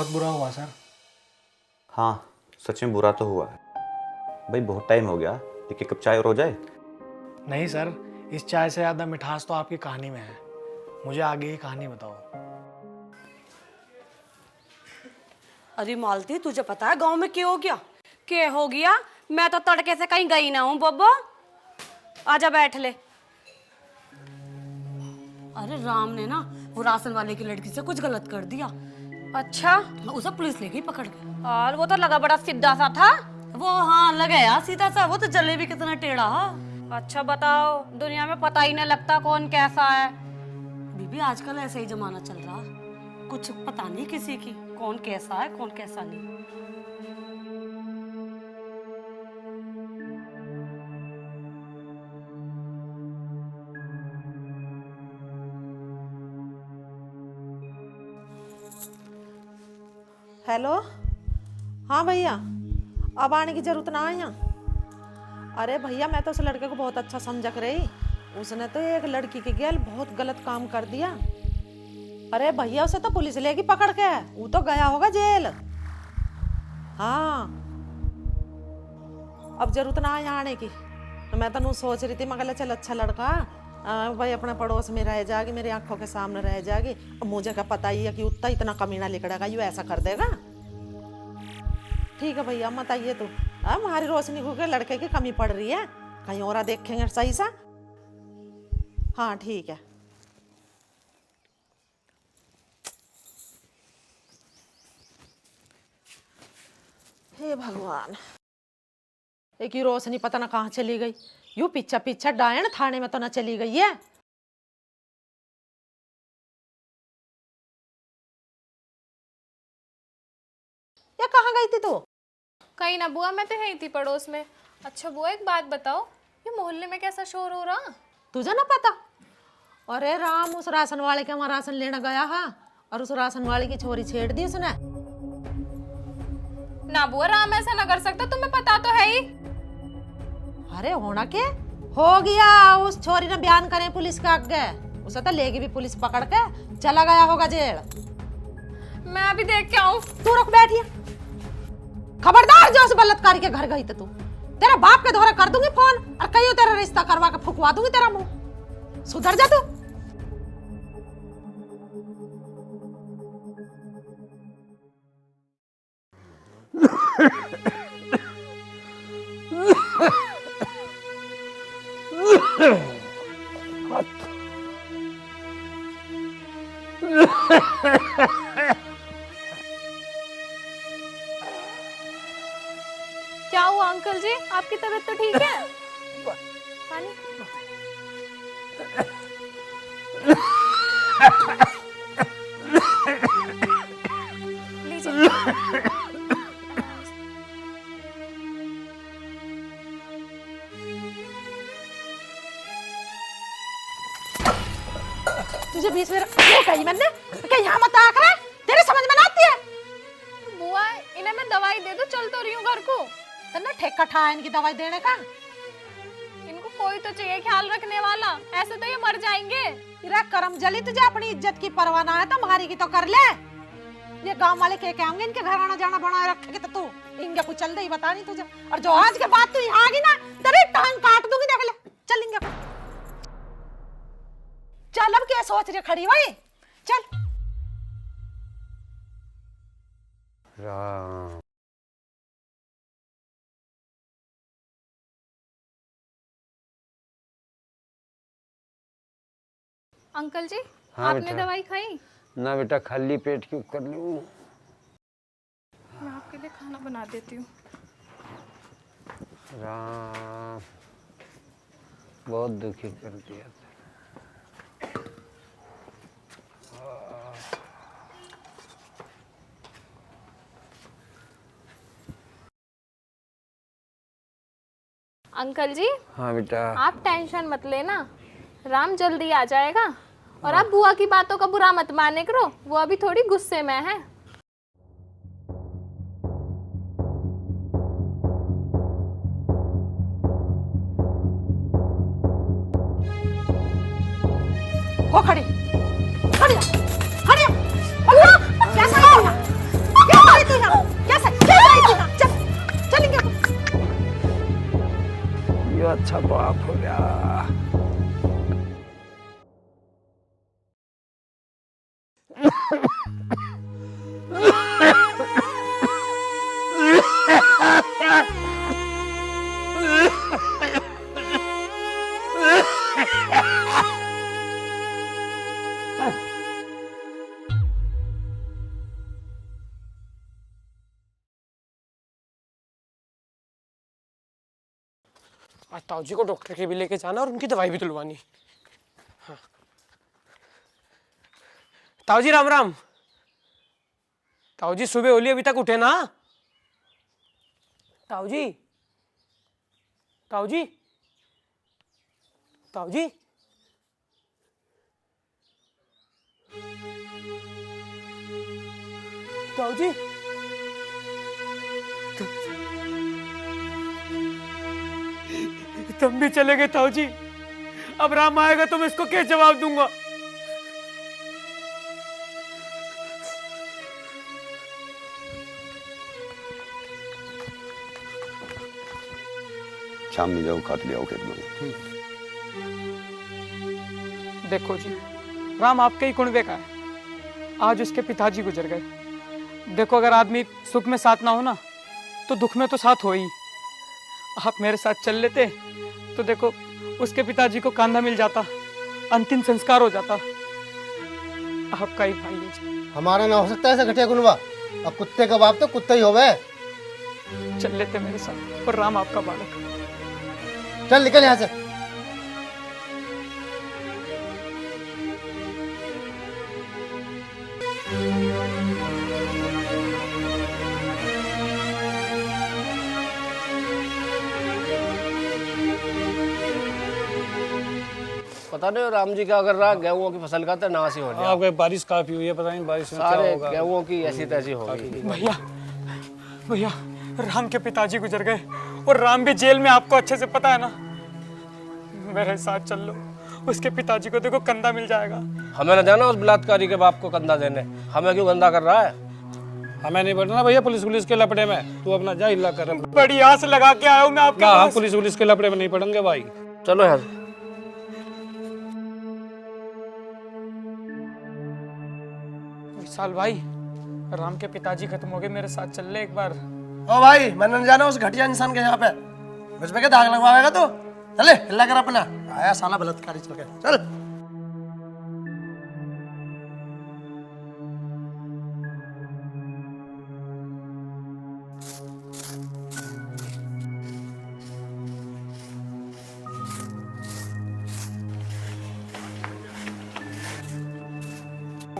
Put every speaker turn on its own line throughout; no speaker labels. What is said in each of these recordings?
बहुत बुरा हुआ सर।
हाँ सच में बुरा तो हुआ है भाई, बहुत टाइम हो गया। एक कप चाय और हो जाए।
नहीं सर, इस चाय से ज़्यादा मिठास तो आपकी कहानी में है। मुझे आगे की कहानी बताओ।
अरे मालती, तुझे पता है गांव में क्या हो गया? मैं तो तड़के से कहीं गई ना हूँ बब्बो। आजा बैठ ले। अरे राम ने ना वो राशन वाले की लड़की से कुछ गलत कर दिया।
अच्छा,
उसे पुलिस ले गई पकड़ के।
और वो तो लगा बड़ा सीधा सा था।
वो हाँ लगे यार सीधा सा, वो तो जलेबी कितना टेढ़ा।
अच्छा बताओ, दुनिया में पता ही नहीं लगता कौन कैसा है।
बीबी आजकल ऐसा ही जमाना चल रहा, कुछ पता नहीं किसी की कौन कैसा है कौन कैसा नहीं।
हेलो, हाँ भैया, अब आने की जरूरत ना है यहाँ। अरे भैया मैं तो उस लड़के को बहुत अच्छा समझ रही, उसने तो एक लड़की के गेल बहुत गलत काम कर दिया। अरे भैया उसे तो पुलिस लेगी पकड़ के, वो तो गया होगा जेल। हाँ अब जरूरत ना है यहाँ आने की। मैं तो सोच रही थी, मगर चल अच्छा लड़का भाई अपने पड़ोस में रह जाएगी, मेरी आंखों के सामने रह जाएगी। अब मुझे क्या पता ही है कि उतना इतना कमीना निकलेगा, यू ऐसा कर देगा। ठीक है भैया मत आइए तू, हमारी रोशनी को के लड़के की कमी पड़ रही है, कहीं और देखेंगे सही सा। हाँ ठीक है। हे भगवान, एक ही रोशनी पता ना कहाँ चली गई। यू पीछा पीछा डायन थाने में तो ना चली गई है। या कहाँ गई थी तू?
कहीं ना बुआ, मैं तो यही थी पड़ोस में। अच्छा बुआ एक बात बताओ, ये मोहल्ले में कैसा शोर हो रहा?
तुझे ना पता? अरे राम, उस राशन वाले के वहां राशन लेने गया है और उस राशन वाले की छोरी छेड़ दी उसने।
ना बुआ, राम ऐसा ना कर सकता, तुम्हें पता तो है ही।
अरे होना के हो गया, उस छोरी ने बयान करे पुलिस के आगे, उसे तो लेगी भी पुलिस पकड़ के, चला गया होगा जेल।
मैं अभी देख के आऊं।
तू रुक बैठिए, खबरदार जो उस बलात्कारी के घर गई तो तू, तेरे बाप के द्वारा कर दूंगी फोन और कहीं तेरा रिश्ता करवा के फुकवा दूंगी तेरा मुंह। सुधर जा तू।
क्या हुआ अंकल जी, आपकी तबीयत तो ठीक है? पानी लीजिए।
तुझे बीच में क्यों कही मैंने कि यहाँ मत आ कर, तेरे समझ में ना आती है?
बुआ इन्हें मैं दवाई दे दूं, चल तो रही हूँ घर को।
तेरे ठेका ठा इनकी दवाई देने का।
इनको कोई तो चाहिए ख्याल रखने वाला, ऐसे तो ये मर जाएंगे।
तेरा करम जली, तुझे अपनी इज्जत की परवाह ना है तो हमारी की तो कर ले। ये गांव वाले के होंगे इनके घर आना जाना बनाए रखेगे तो तू इनके कुछ चल दे बता नहीं तुझे। और जो आज के बाद तू यहाँ आ गई ना, तेरी टांग काट दूंगी, देख ले। चल इनके चल, अब क्या सोच रही खड़ी भाई, चल।
राम
अंकल जी
हाँ
आपने
बेटा।
दवाई खाई?
ना बेटा, खाली पेट क्यों कर लूं।
मैं आपके लिए खाना बना देती हूँ।
राम बहुत दुखी कर दिया था।
अंकल जी
हाँ बेटा।
आप टेंशन मत लेना, राम जल्दी आ जाएगा। और आप बुआ की बातों का बुरा मत माने करो, वो अभी थोड़ी गुस्से में है।
हो खड़ी खड़ी खड़ी, कैसा है?
क्यों अच्छा बाप हो गया।
आज ताऊ जी को डॉक्टर के भी लेके जाना और उनकी दवाई भी तुलवानी। हाँ। ताऊ जी राम राम। ताऊ जी सुबह होली अभी तक उठे ना? ताऊ जी, ताऊ जी, ताऊ जी, ताऊ जी, तुम भी चले गए ताऊ जी। अब राम आएगा तो मैं इसको क्या जवाब दूंगा?
शाम में जाओ खा ले आओ खेत में।
देखो जी, राम आपके ही कुनबे का है। आज उसके पिताजी गुजर गए। देखो अगर आदमी सुख में साथ ना हो ना तो दुख में तो साथ हो ही। आप मेरे साथ चल लेते तो देखो उसके पिताजी को कांधा मिल जाता, अंतिम संस्कार हो जाता। आपका ही भाई है जी।
हमारा ना हो सकता है ऐसा घटिया गुनवा। अब कुत्ते का बाप तो कुत्ता ही होवे।
चल लेते मेरे साथ, और राम आपका बालक।
चल निकल यहाँ से।
पता नहीं राम जी क्या कर रहा है, गेहूं की फसल का तो नाश ही हो गया।
आपके बारिश काफी हुई है, पता नहीं बारिश में क्या
सारे
होगा।
गेहूं की ऐसी तैसी होगी।
भैया, भैया, राम के पिताजी गुजर गए और राम भी जेल में, आपको अच्छे से पता है ना। मेरे साथ चल लो, उसके पिताजी को देखो कंधा मिल जाएगा।
हमें न जाना उस बलात्कारी के बाप को कंधा देने। हमें क्यों गंदा कर रहा है?
हमें नहीं बढ़ना भैया पुलिस के लपड़े में। तू अपना जा हिला कर।
बड़ी आस लगा के आया हूँ मैं आपके
हम
पास।
पुलिस के लपड़े में नहीं पड़ेंगे भाई।
चलो यार।
विशाल भाई, राम के पिताजी खत्म हो गए, मेरे साथ चल ले एक बार।
ओ भाई, मैंने नहीं जाना उस घटिया इंसान के यहाँ पे। मुझ पे क्या दाग लगवाएगा तू? चले हिला कर अपना। आया साला बलात्कारी चल के। चल।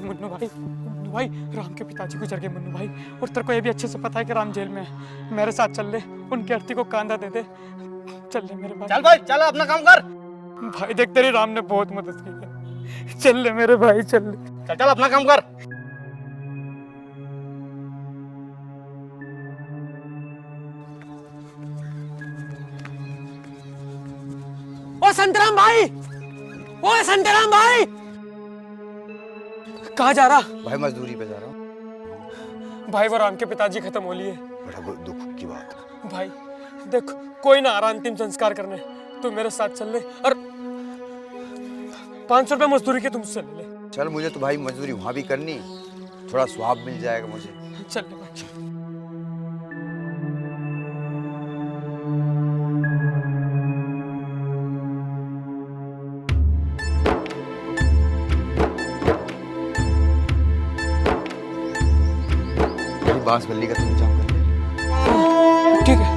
मुन्नू भाई, राम के पिताजी गुजर गए मुन्नू भाई। और तेरे को ये भी अच्छे से पता है कि राम जेल में है। मेरे साथ चल ले, उनकी अर्थी को कांधा दे दे। चल ले मेरे भाई।
चल भाई, चल अपना काम कर।
भाई देख, तेरी राम ने बहुत मदद की है। चल ले मेरे भाई, चल ले।
चल अपना काम कर।
ओ संतराम भाई, ओ संतराम भाई, कहाँ जा रहा?
भाई मजदूरी पे जा रहा हूँ।
भाई वो राम के पिताजी खत्म हो लिए।
बड़ा दुख की बात है।
भाई देख, कोई ना आ रहा अंतिम संस्कार करने। तू मेरे साथ चल ले और 500 रुपए मजदूरी के तुमसे ले ले।
चल, मुझे तो भाई मजदूरी वहाँ भी करनी, थोड़ा स्वाब मिल जाएगा मुझे।
चल ले भाई।
बांस बल्ली का तुम जाम कर ले।
ठीक है।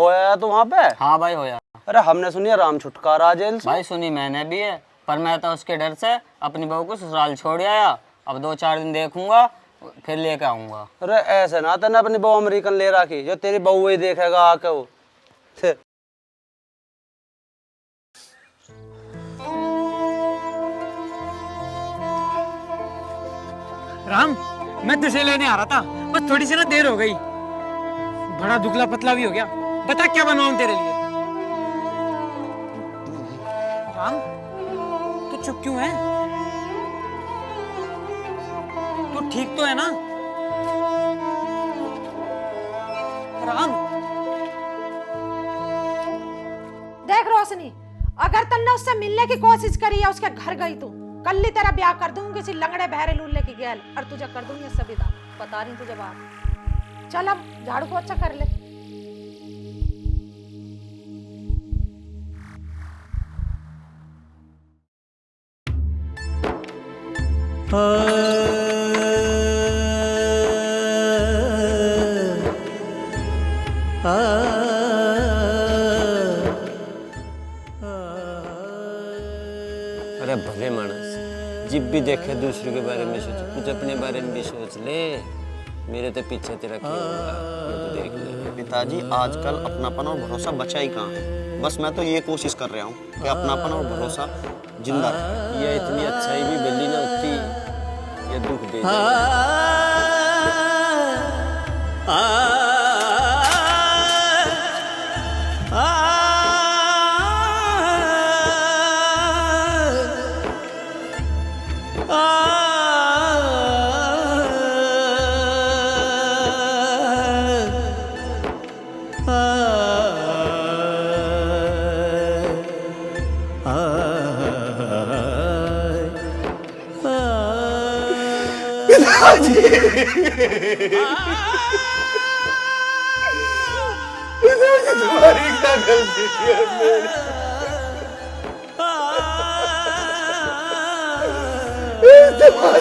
होया तो वहाँ पे?
हाँ भाई होया।
अरे हमने सुनी राम छुटकारा जेल से।
भाई सुनी मैंने भी है, पर मैं तो उसके डर से अपनी बहू को ससुराल छोड़ आया। अब 2-4 दिन देखूंगा फिर लेके आऊंगा।
अरे ऐसे ना तने अपनी बहू अमेरिकन ले रखी, जो तेरी बहू ही देखेगा आके वो।
राम, मैं तुझे लेने आ रहा था, बस थोड़ी सी ना देर हो गई। बड़ा दुबला पतला भी हो गया। बता क्या बनवाऊं तेरे लिए? राम, तू चुप क्यों है? तू ठीक तो है ना? राम,
देख रोशनी, अगर तन्ने उससे मिलने की कोशिश करी या उसके घर गई तू, कल ही तेरा ब्याह कर दूंगी किसी लंगड़े बहरे लूल्हे की गैल, और तुझे कर दूंगी सविता। बता रही तुझे बात। चल अब झाड़ू को अच्छा कर ले।
अरे भले मानस, जब भी देखे दूसरे के बारे में सोच, कुछ अपने बारे में भी सोच ले। मेरे तो पीछे तेरा क्या होगा, मैं तो देख ले।
पिताजी आजकल अपनापन और भरोसा बचा ही कहाँ है। बस मैं तो ये कोशिश कर रहा हूँ कि अपनापन और भरोसा जिंदा रहे।
ये इतनी अच्छाई भी बल्ली ना उठती, ये दुख दे जाए।
तुम्हारी क्या गलती थी मेरी?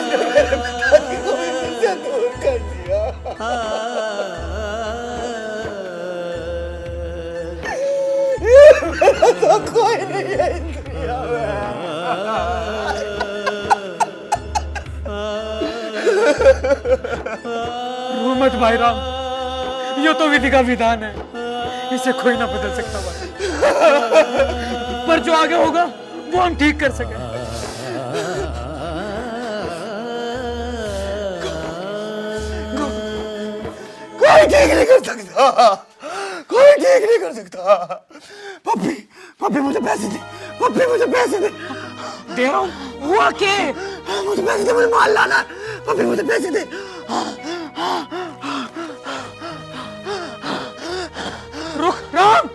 मेरे पिताजी को भी मुझसे दूर कर दिया। मेरा तो कोई नहीं है इस दुनिया में।
रो मत भाई राम, ये तो विधि का विधान है, इसे कोई ना बदल सकता भाई। पर जो आगे होगा वो हम ठीक कर सके।
कोई ठीक नहीं कर सकता, कोई ठीक नहीं कर सकता। पप्पी, पप्पी मुझे पैसे दे, पप्पी मुझे पैसे दे।
दे रहा हूँ। हुआ क्या?
मुझे पैसे दे, मुझे माल लाना। पप्पी मुझे पैसे दे।
रुक राम।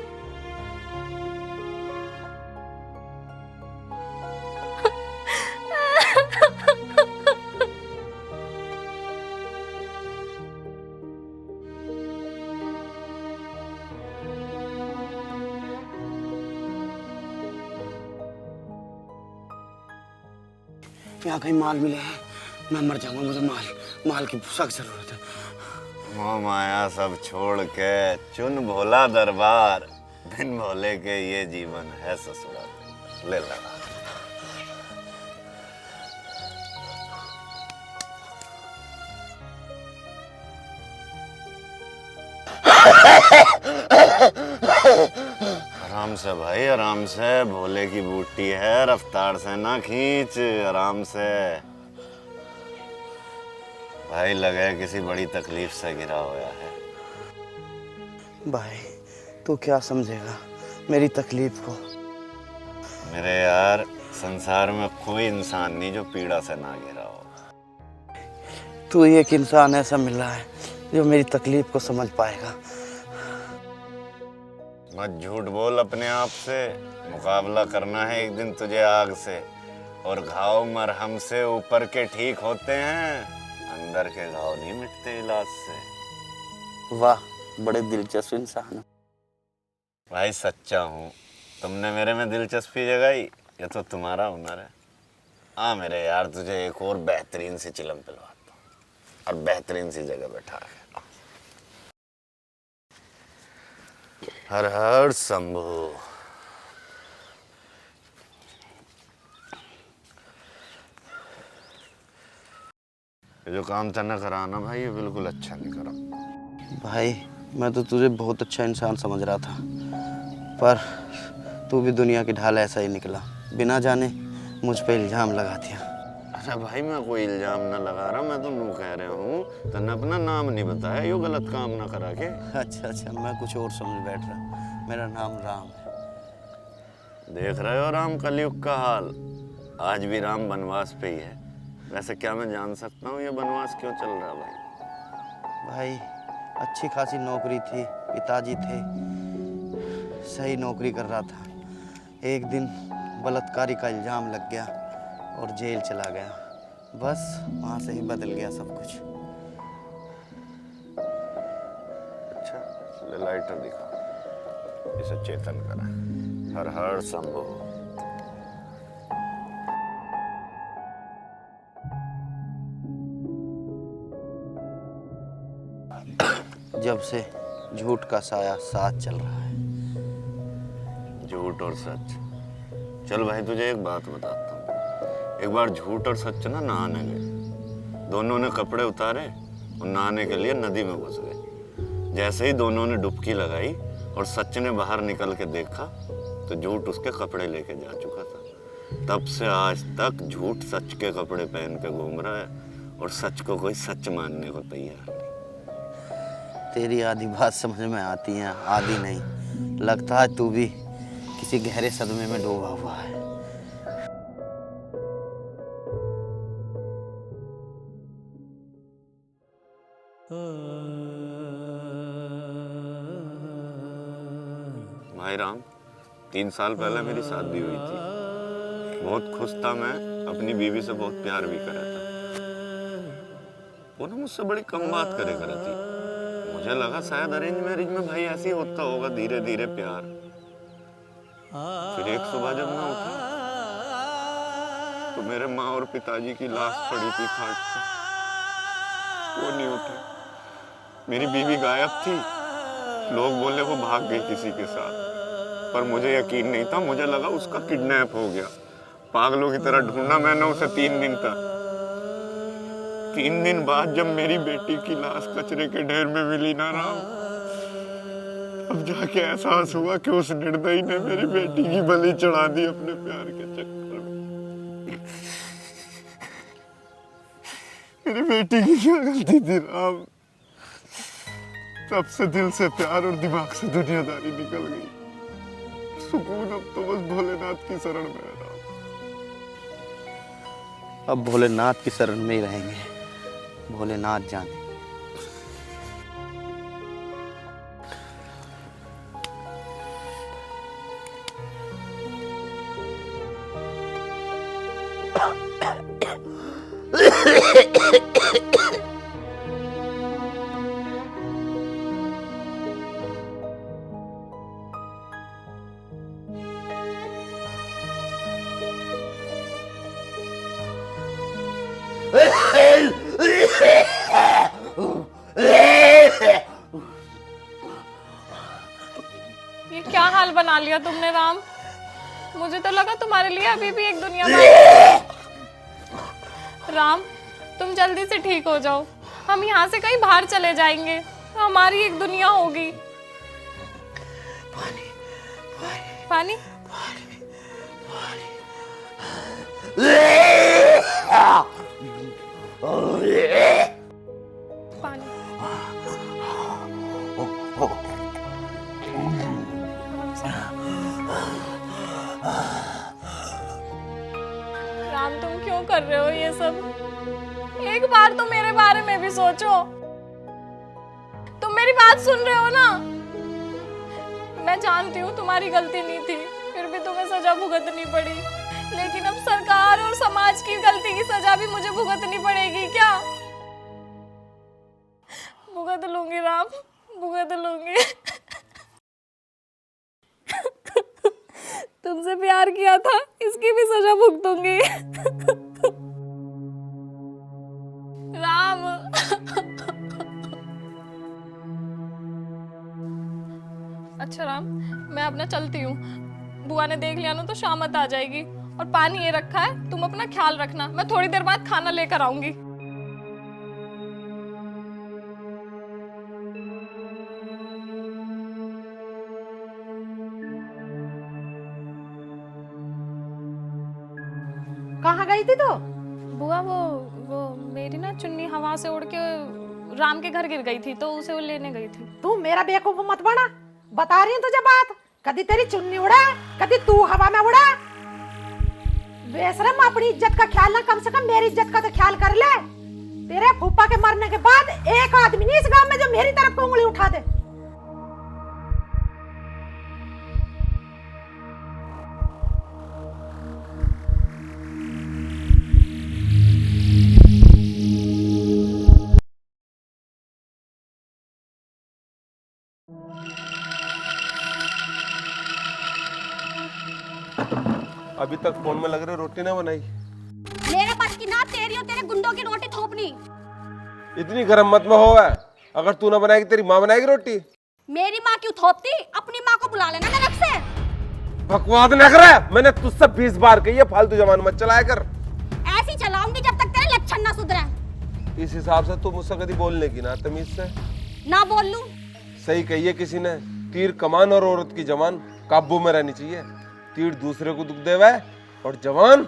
यहाँ कहीं माल मिले हैं, मैं मर जाऊंगा। मुझे माल की सख्त जरूरत है।
मोह माया सब छोड़ के चुन भोला दरबार, बिन भोले के ये जीवन है ससुराल। ले लगा। आराम से भाई, आराम से। भोले की बूटी है, रफ्तार से ना खींच, आराम से। भाई लगे किसी बड़ी तकलीफ से घिरा हुआ है।
भाई तू क्या समझेगा मेरी तकलीफ को?
मेरे यार, संसार में कोई इंसान नहीं जो पीड़ा से ना घिरा हो।
तू एक इंसान ऐसा मिला है जो मेरी तकलीफ को समझ पाएगा।
मत झूठ बोल अपने आप से। मुकाबला करना है एक दिन तुझे आग से, और घाव मरहम से ऊपर के ठीक होते हैं, अंदर के घाव नहीं मिटते इलाज से।
वाह, बड़े दिलचस्प इंसान हो।
भाई सच्चा हूँ। तुमने मेरे में दिलचस्पी जगाई, ये तो तुम्हारा हुनर है। हाँ मेरे यार, तुझे एक और बेहतरीन सी चिलम पिलवाता हूँ और बेहतरीन सी जगह बैठा है। हर हर शंभू। ये जो काम तने करा ना भाई, ये बिल्कुल अच्छा नहीं करा।
भाई मैं तो तुझे बहुत अच्छा इंसान समझ रहा था, पर तू भी दुनिया की ढाल ऐसा ही निकला। बिना जाने मुझ पे इल्ज़ाम लगा दिया।
अच्छा भाई, मैं कोई इल्जाम ना लगा रहा, मैं तो नू कह रहा हूँ तने अपना नाम नहीं बताया, यो गलत काम ना करा के।
अच्छा, मैं कुछ और समझ बैठ रहा। मेरा नाम राम है।
देख रहे हो राम कलयुग का हाल, आज भी राम वनवास पे ही है। वैसे क्या मैं जान सकता हूँ ये वनवास क्यों चल रहा भाई?
भाई अच्छी खासी नौकरी थी, पिताजी थे, सही नौकरी कर रहा था। एक दिन बलात्कारी का इल्ज़ाम लग गया और जेल चला गया। बस वहाँ से ही बदल गया सब कुछ।
अच्छा, ले लाइटर दिखा, इसे चेतन करा। हर हर शंभू।
जब से झूठ का साया साथ चल रहा है।
झूठ और सच। चल भाई तुझे एक बात बताता हूँ। एक बार झूठ और सच ना नहाने गए। दोनों ने कपड़े उतारे और नहाने के लिए नदी में घुस गए। जैसे ही दोनों ने डुबकी लगाई और सच ने बाहर निकल के देखा तो झूठ उसके कपड़े लेके जा चुका था। तब से आज तक झूठ सच के कपड़े पहन के घूम रहा है और सच को कोई सच मानने को तैयार नहीं।
तेरी आधी बात समझ में आती है, आधी नहीं। लगता है तू भी किसी गहरे सदमे में डूबा हुआ है।
भाई राम, 3 साल पहले मेरी शादी हुई थी। बहुत खुश था मैं, अपनी बीवी से बहुत प्यार भी करा था। वो ना मुझसे बड़ी कम बात करे थी। मुझे लगा शायद अरेंज मैरिज में भाई ऐसे ही होता होगा, धीरे धीरे प्यार। फिर एक सुबह जब मैं उठा तो मेरे माँ और पिताजी की लाश पड़ी थी खाट पे। वो नहीं उठे। मेरी बीवी गायब थी। लोग बोले वो भाग गई किसी के साथ, पर मुझे यकीन नहीं था। मुझे लगा उसका किडनैप हो गया। पागलों की तरह ढूंढा मैंने उसे 3 दिन तक। 3 दिन बाद जब मेरी बेटी की लाश कचरे के ढेर में मिली ना राम, तब जाके एहसास हुआ कि उस निर्दयी ने मेरी बेटी की बलि चढ़ा दी अपने प्यार के चक्कर में। मेरी बेटी की क्या गलती थी राम? तब से दिल से प्यार और दिमाग से दुनियादारी निकल गई। सुकून अब तो बस भोलेनाथ की शरण में है राम।
अब भोलेनाथ की शरण में ही रहेंगे। भोलेनाथ जाने।
ये क्या हाल बना लिया तुमने राम? मुझे तो लगा तुम्हारे लिए अभी भी एक दुनिया बाकी। राम, तुम जल्दी से ठीक हो जाओ। हम यहाँ से कहीं बाहर चले जाएंगे, हमारी एक दुनिया होगी। पानी, पानी, पानी। राम, तुम क्यों कर रहे हो ये सब? एक बार तो मेरे बारे में भी सोचो। तुम मेरी बात सुन रहे हो ना? मैं जानती हूँ तुम्हारी गलती नहीं थी, फिर भी तुम्हें सजा भुगतनी पड़ी। लेकिन अब सरकार और समाज की गलती की सजा भी मुझे भुगतनी पड़ेगी क्या? भुगत लूंगी राम, भुगत लूंगी। तुमसे प्यार किया था, इसकी भी सजा भुगतूंगी। राम। अच्छा राम, मैं अपना चलती हूँ। बुआ ने देख लिया ना तो शामत आ जाएगी। और पानी ये रखा है, तुम अपना ख्याल रखना। मैं थोड़ी देर बाद खाना लेकर आऊंगी।
कहाँ गई थी तो?
बुआ वो मेरी ना चुन्नी हवा से उड़ के राम के घर गिर गई थी, तो उसे वो लेने गई थी।
तू मेरा बेवकूफ मत बना, बता रही हूँ तुझे बात। कभी तेरी चुन्नी उड़ा, कभी तू हवा में उड़ा। बेशरम, अपनी इज्जत का ख्याल ना, कम से कम मेरी इज्जत का तो ख्याल कर ले। तेरे फूफा के मरने के बाद एक आदमी नहीं इस गांव में जो मेरी तरफ को उंगली उठा दे।
अभी तक फोन में लग रहे रोटी ना बनाई।
मेरे पास की ना तेरी और तेरे गुंडों की रोटी थोपनी।
इतनी गरम मत में हो है। अगर तू ना बनाएगी तेरी माँ बनाएगी रोटी।
मेरी माँ क्यों थोपती? अपनी माँ को बुला लेना नरक से।
बकवास न कर। मैंने तुझसे 20 बार कही है फालतू जबान मत चलाया कर।
ऐसी चलाऊंगी जब तक तेरे लक्षण ना सुधरे।
इस हिसाब से तू मुझसे कभी बोलने की ना तमीज से
ना बोल लूं।
सही कही है किसी ने, तीर कमान और औरत की जवान काबू में रहनी चाहिए। तीर दूसरे को दुख देवे और जवान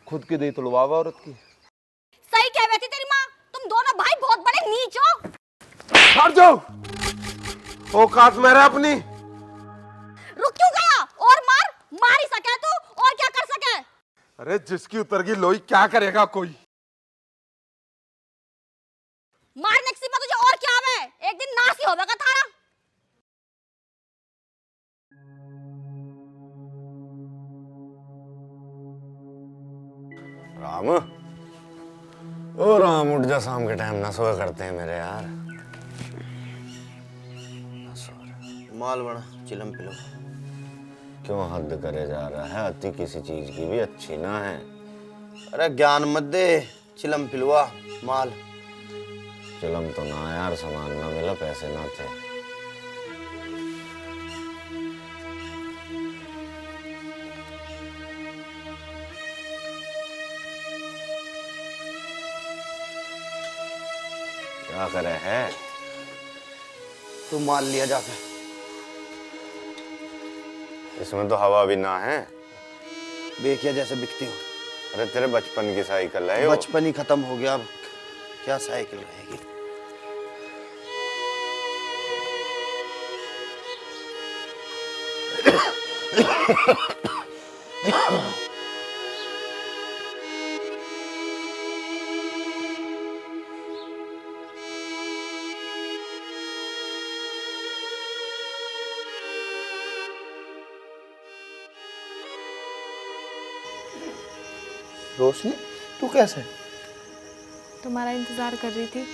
खुद की दे तुड़वावे औरत की।
सही कह रही थी तेरी माँ। तुम दोनों भाई बहुत बड़े नीच हो।
हट जाओ, औकात में रह अपनी।
रुक क्यों गया? और मार ही सके तू, और क्या कर सके?
अरे जिसकी उतर गई लोई क्या करेगा कोई।
मारने की सिवा तुझे और क्या है? एक दिन नाश ही होगा थारा।
राम, ओ राम उठ जा, शाम के टाइम ना सोया करते हैं मेरे यार।
माल बड़ा चिलम पिलो।
क्यों हद करे जा रहा है? अति किसी चीज की भी अच्छी ना है।
अरे ज्ञान मत दे, चिलम पिलवा माल।
चिलम तो ना यार, सामान ना मिला, पैसे ना थे। क्या करे है?
तू माल लिया जाकर।
इसमें तो हवा भी ना है।
बेकिया जैसे बिकती हो।
अरे तेरे बचपन की साइकिल है।
बचपन ही खत्म हो गया, अब क्या साइकिल रहेगी। रोशनी, तू कैसे?
तुम्हारा इंतजार कर रही थी।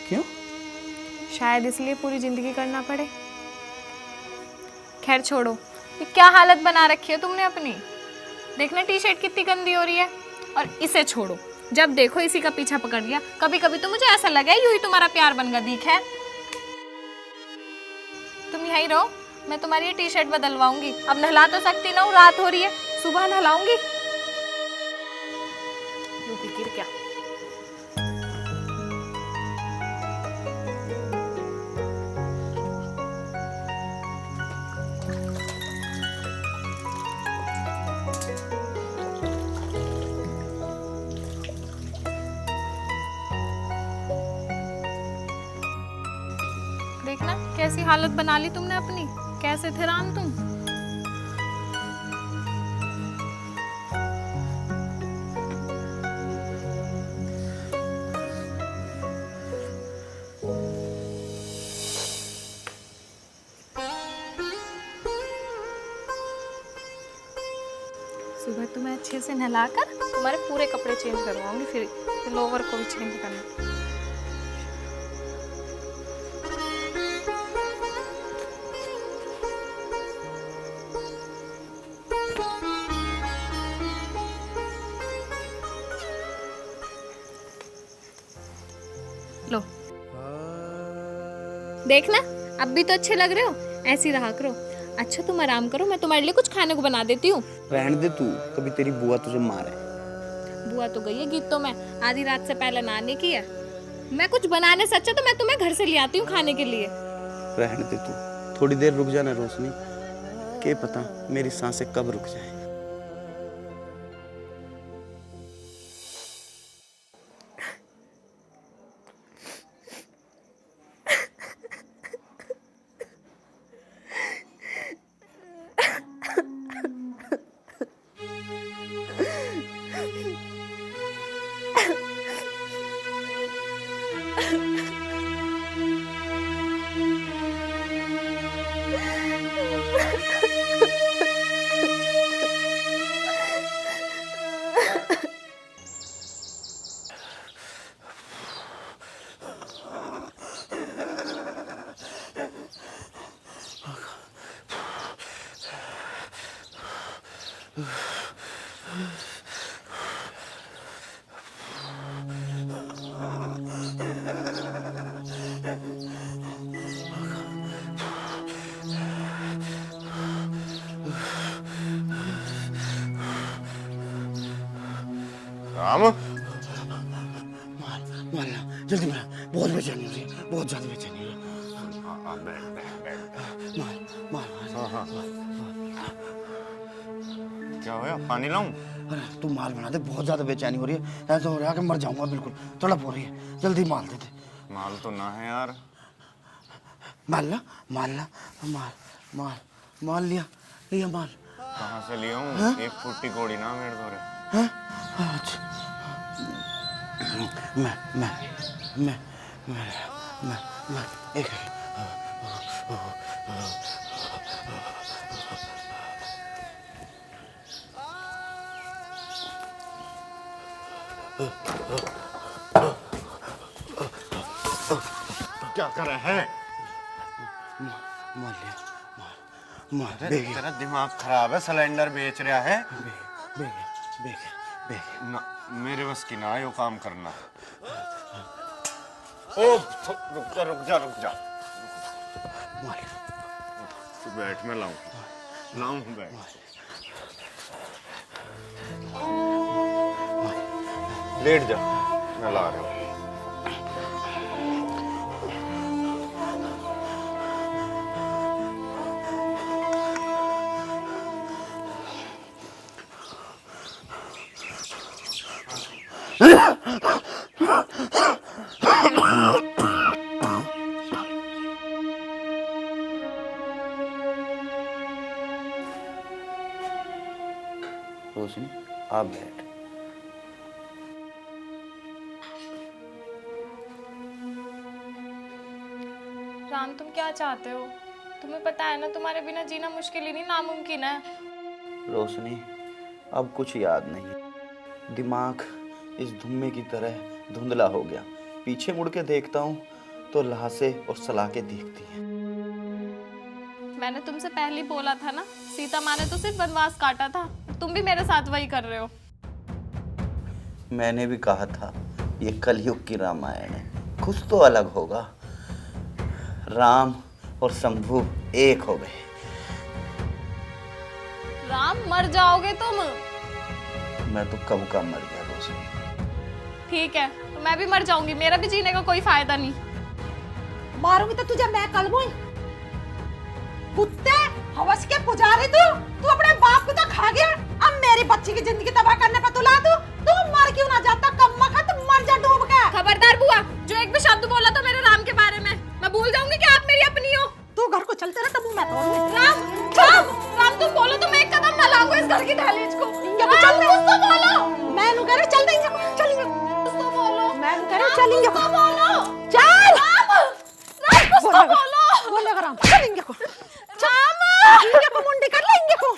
क्यों?
शायद इसलिए पूरी जिंदगी करना पड़े। खैर छोड़ो, ये क्या हालत बना रखी है तुमने अपनी। देखना टी शर्ट कितनी गंदी हो रही है। और इसे छोड़ो, जब देखो इसी का पीछा पकड़ लिया। कभी कभी तो मुझे ऐसा लगा यूं ही तुम्हारा प्यार बन गया दिख है। तुम यहीं रहो, मैं तुम्हारी ये टी शर्ट बदलवाऊंगी। अब नहला तो सकती ना हूँ, रात हो रही है, सुबह नहलाऊंगी। गिर क्या? देखना कैसी हालत बना ली तुमने अपनी। कैसे थे राम तुम? सुबह तुम्हें अच्छे से नहलाकर तुम्हारे पूरे कपड़े चेंज करवाऊंगी, फिर लोवर को भी चेंज करना। लो देखना, अब भी तो अच्छे लग रहे हो। ऐसी रहा करो। अच्छा तुम आराम करो, मैं तुम्हारे लिए कुछ खाने को बना देती हूँ।
रहने दे तू, कभी तेरी बुआ तुझे मारे।
बुआ तो गई है गीतों में, आधी रात से पहले नहाने की है। मैं कुछ बनाने से अच्छा तो मैं तुम्हें घर से ले आती हूँ खाने के लिए।
रहने दे तू, थोड़ी देर रुक जाना रोशनी, के पता मेरी सांसें कब रुक जाए।
राम,
मारना जल्दी मार, बहुत बेचैनी हो रही है, बहुत ज्यादा बेचैनी हो रही है।
हाँ बैठ बैठ बैठ।
मार मार मार।
हाँ क्या होया, पानी लाऊं?
अरे तू माल बना दे, बहुत ज्यादा बेचैनी हो रही है, ऐसा हो रहा है कि मर जाऊंगा बिल्कुल, तड़प हो रही है, जल्दी माल दे दे।
माल तो ना है यार।
माल ला माल ला, माल माल माल लिया लिया माल।
कहाँ से लिया हूँ? एक फुट्टी कोड़ी ना मेरे धोरे।
हैं? अच्छा मैं मैं मैं मैं मैं मैं एक
क्या कर रहे हैं?
मार लिया मार
अरे तेरा दिमाग खराब है, सिलेंडर बेच रहा है। ना मेरे बस की ना है वो काम करना। ओ रुक जा रुक जा रुक जा। तू बैठ, मैं लाऊं लाऊं बैठ। लेट जा, मैं ला रहा हूँ।
रोशनी आप बैठ।
राम तुम क्या चाहते हो? तुम्हें पता है ना तुम्हारे बिना जीना मुश्किल ही नहीं नामुमकिन है।
रोशनी अब कुछ याद नहीं, दिमाग इस धुम्मे की तरह धुंधला हो गया। पीछे मुड़ के देखता हूँ तो लाशें और सलाखें दिखती हैं।
मैंने तुमसे पहले ही बोला था ना, सीता माँ ने तो सिर्फ वनवास काटा था, तुम भी मेरे साथ वही कर रहे हो।
मैंने भी कहा था ये कलयुग की रामायण है, कुछ तो अलग होगा। राम और शंभू एक हो गए।
राम मर जाओगे तुम।
मैं तो कब का मर गया रोशनी।
ठीक है तो मैं भी मर जाऊंगी, मेरा भी जीने का कोई फायदा नहीं।
मारूंगी तो तुझे मैं कल मुई कुत्ते हवस के पुजारी तू अपने बाप को तो खा गया, अब मेरी बच्ची की जिंदगी तबाह करने पर तुला तू मर क्यों ना जाता? कम मखा तू मर जा डूब के।
खबरदार बुआ, जो एक भी शब्द बोला तो मेरे राम के बारे में, मैं भूल जाऊंगी कि आप मेरी अपनी हो।
तू घर को चलते रह तब मैं तोड़
राम राम राम तुम बोलो तो मैं एक कदम ना लाऊंगा इस घर की दहलीज को।
इंगे चल दे, कुछ तो बोलो। मैं नु करे चल देंगे, चलेंगे।
कुछ तो बोलो।
मैं नु करे चलेंगे,
कुछ तो बोलो।
चल
राम राम कुछ तो बोलो।
बोलेगा राम, चलेंगे को
राम
इंगे को मुंडी कर लेंगे को।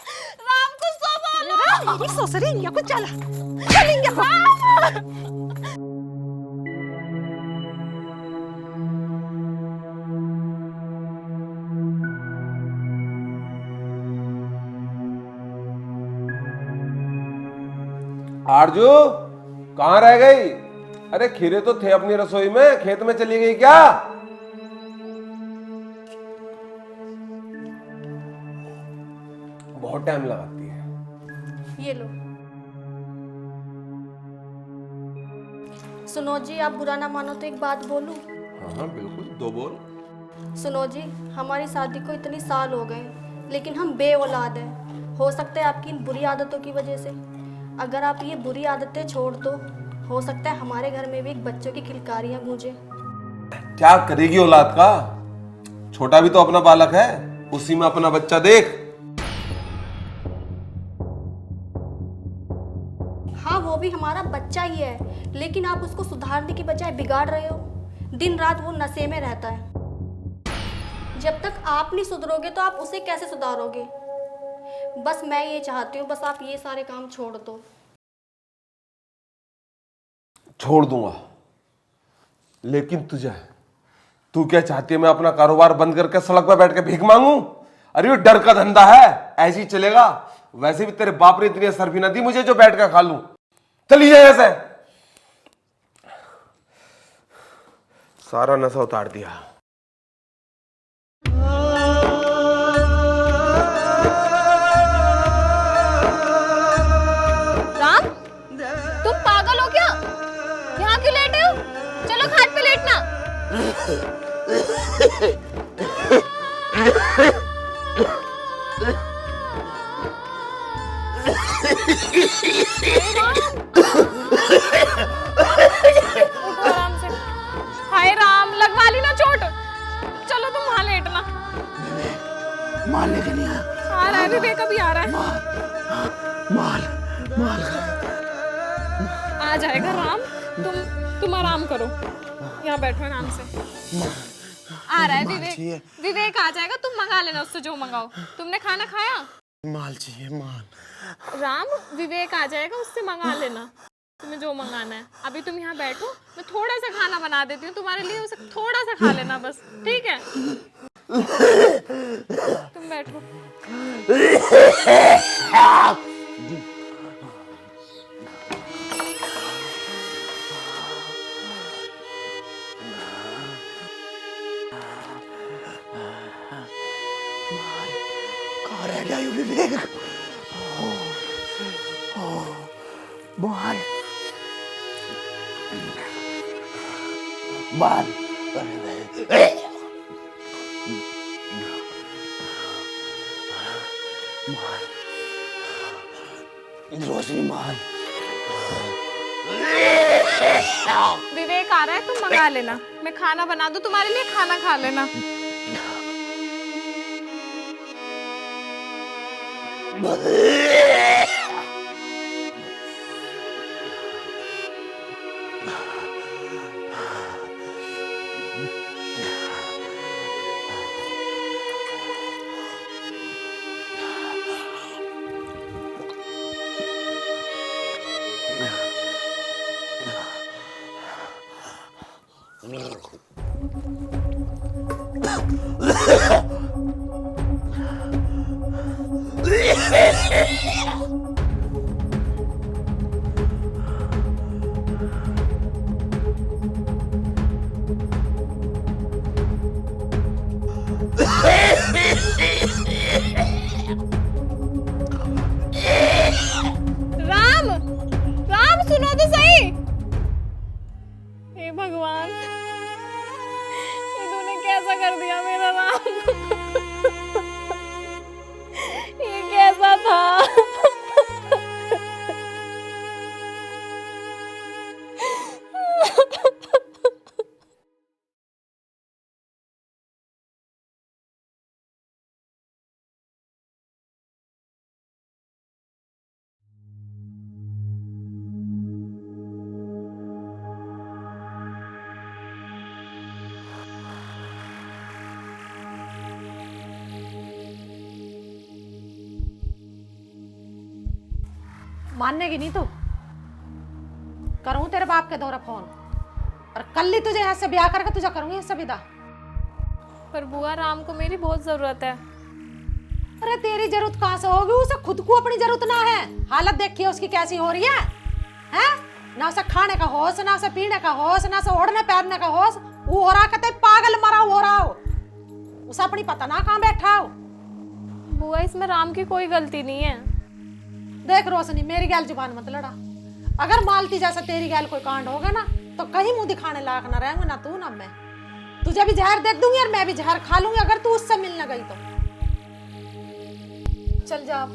राम कुछ तो बोलो।
मेरी ससुरी इंगे को चला चलेंगे को।
आरजू कहाँ रह गई? अरे खीरे तो थे अपनी रसोई में, खेत में चली गई क्या? बहुत टाइम लगाती है।
ये लो। सुनो जी, आप बुरा ना मानो तो एक बात बोलूं?
हाँ बिल्कुल, दो बोल।
सुनो जी, हमारी शादी को इतनी साल हो गए, लेकिन हम बे औलाद हैं। हो सकता है आपकी इन बुरी आदतों की वजह से। अगर आप ये बुरी आदतें छोड़ दो, हो सकता है हमारे घर में भी एक बच्चों की किलकारियां गूंजे।
क्या करेगी औलाद का? छोटा भी तो अपना बालक है, उसी में अपना बच्चा देख।
हाँ, वो भी हमारा बच्चा ही है, लेकिन आप उसको सुधारने की बजाय बिगाड़ रहे हो। दिन रात वो नशे में रहता है। जब तक आप नहीं सुधरोगे तो आप उसे कैसे सुधारोगे? बस मैं ये चाहती हूँ, बस आप ये सारे काम छोड़ दो।
छोड़ दूंगा, लेकिन तू क्या चाहती है? मैं अपना कारोबार बंद करके सड़क पर बैठ के भीख मांगू? अरे ये डर का धंधा है, ऐसे ही चलेगा। वैसे भी तेरे बाप ने इतनी असर भी ना दी मुझे जो बैठ कर खा लूं। चली जाए ऐसे। सारा नशा उतार दिया।
राम, तुम पागल हो क्या? यहाँ क्यों लेटे हो? चलो खाट पे लेटना। आराम से। हाय राम, लगवा ली ना चोट? चलो तुम वहां लेटना।
माल लेके नहीं आया।
आ रहा है विवेक, अभी आ रहा है।
माल माल
आ जाएगा राम, तुम आराम करो। यहाँ बैठो आराम से। आ रहा है विवेक, विवेक आ जाएगा। तुम मंगा लेना उससे जो मंगाओ। तुमने खाना खाया?
माल चाहिए, माल।
राम, विवेक आ जाएगा, उससे मंगा लेना तुम्हें जो मंगाना है। अभी तुम यहाँ बैठो, मैं थोड़ा सा खाना बना देती हूँ तुम्हारे लिए, उसे थोड़ा सा खा लेना बस, ठीक है? तुम बैठो।
कहाँ रह गया ये विवेक? माल माल रोशनी माल।
विवेक आ रहा है, तुम मंगा लेना। मैं खाना बना दूं तुम्हारे लिए, खाना खा लेना। राम, राम सुनो तो सही। हे भगवान, ये तूने कैसा कर दिया मेरा राम? ये कैसा था?
मानने की नहीं तू? करूं तेरे बाप के दौरा फोन, और कल ही तुझे यहाँ से ब्याह करके तुझे करूंगी इससे विदा।
पर बुआ, राम को मेरी बहुत जरूरत है।
अरे तेरी जरूरत कहाँ से होगी? उसे खुद को अपनी जरूरत ना है। हालत देखिए उसकी कैसी हो रही है, हैं? ना उसे खाने का होश, ना उसे पीने का होश, ना उसे ओढ़ने पहनने का होश। वो हो रहा कहते पागल मरा हो रहा हो। उसे अपनी पता ना कहाँ बैठा हो।
बुआ इसमें राम की कोई गलती नहीं है।
देख रोशनी, मेरी गैल जुबान मत लड़ा। अगर मालती जैसा तेरी गैल कोई कांड होगा ना तो कहीं मुंह दिखाने लायक ना रहेंगे, ना तू ना मैं। तुझे भी जहर दे दूंगी और मैं भी जहर खा लूंगी अगर तू उससे मिलने गई तो।
चल जा आप।